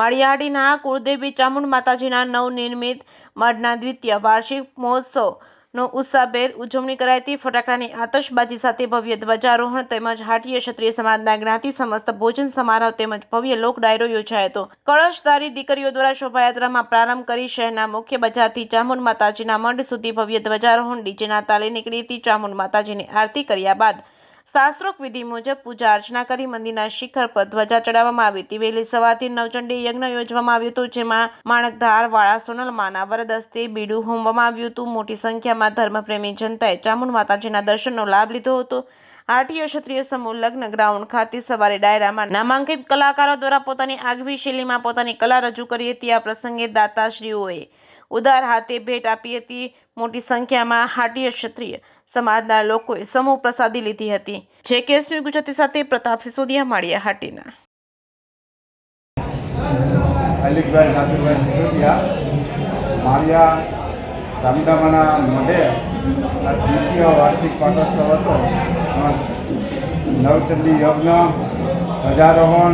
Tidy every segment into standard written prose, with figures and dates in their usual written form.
માળિયાહાટીના કુળદેવી ચામુંડ માતાજીના નવનિર્મિત મઢના દ્વિતીય વાર્ષિક મહોત્સવનો ઉત્સાહભેર ઉજવણી કરાઈ હતી। ફટાકડાની આતશબાજી સાથે ભવ્ય ધ્વજારોહણ તેમજ હાટીય ક્ષત્રિય સમાજના જ્ઞાતિ સમસ્ત ભોજન સમારોહ તેમજ ભવ્ય લોક ડાયરો યોજાયો હતો। કળશધારી દીકરીઓ દ્વારા શોભાયાત્રામાં પ્રારંભ કરી શહેરના મુખ્ય બજારથી ચામુંડ માતાજીના મઢ સુધી ભવ્ય ધ્વજારોહણ ડીજેના તાલે નીકળી હતી। ચામુંડ માતાજીની આરતી કર્યા બાદ શાસ્ત્રોક્ત વિધિ મુજબ પૂજા અર્ચના કરી મંદિરના શિખર પર ધ્વજા ચડાવવામાં આવી હતી। વહેલી સવારથી નવચંડી યજ્ઞ યોજવામાં આવ્યો હતો, જેમાં માણકધાર વાળા સોનલમાના વરદ હસ્તે બીડું હોમવામાં આવ્યું હતું। મોટી સંખ્યામાં ધર્મપ્રેમી જનતાએ ચામુંડ માતાજીના દર્શનનો લાભ લીધો હતો। હાટીય ક્ષત્રિય સમૂહ લગ્ન ગ્રાઉન્ડ ખાતે સવારે ડાયરામાં નામાંકિત કલાકારો દ્વારા પોતાની આગવી શૈલીમાં પોતાની કલા રજૂ કરી હતી। આ પ્રસંગે દાતાશ્રીઓએ ઉદાર હાથે ભેટ આપી હતી। મોટી સંખ્યામાં હાટીય ક્ષત્રિય સમાજના લોકોએ સમૂહ પ્રસાદી લીધી હતી। જે કેસની ગુજરાતી સાથે પ્રતાપ સિસોદિયા, માળિયાહાટીના। અલીકભાઈ નાથુભાઈ સિસોદિયા, માળિયા ચામુંડામાના મઢે આ દ્વિતીય વાર્ષિક પાટોત્સવ હતો। નવચંડી યજ્ઞ, ધ્વજારોહણ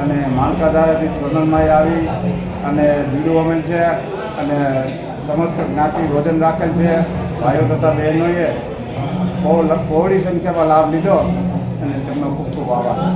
અને માણકાધારેથી સોનલમાઈ આવી અને બીડું અમેલ છે અને સમસ્ત જ્ઞાતિ ભોજન રાખેલ છે। ભાઈઓ તથા બહેનોએ બહુ બહોળી સંખ્યામાં લાભ લીધો અને તેમનો ખૂબ ખૂબ આભાર।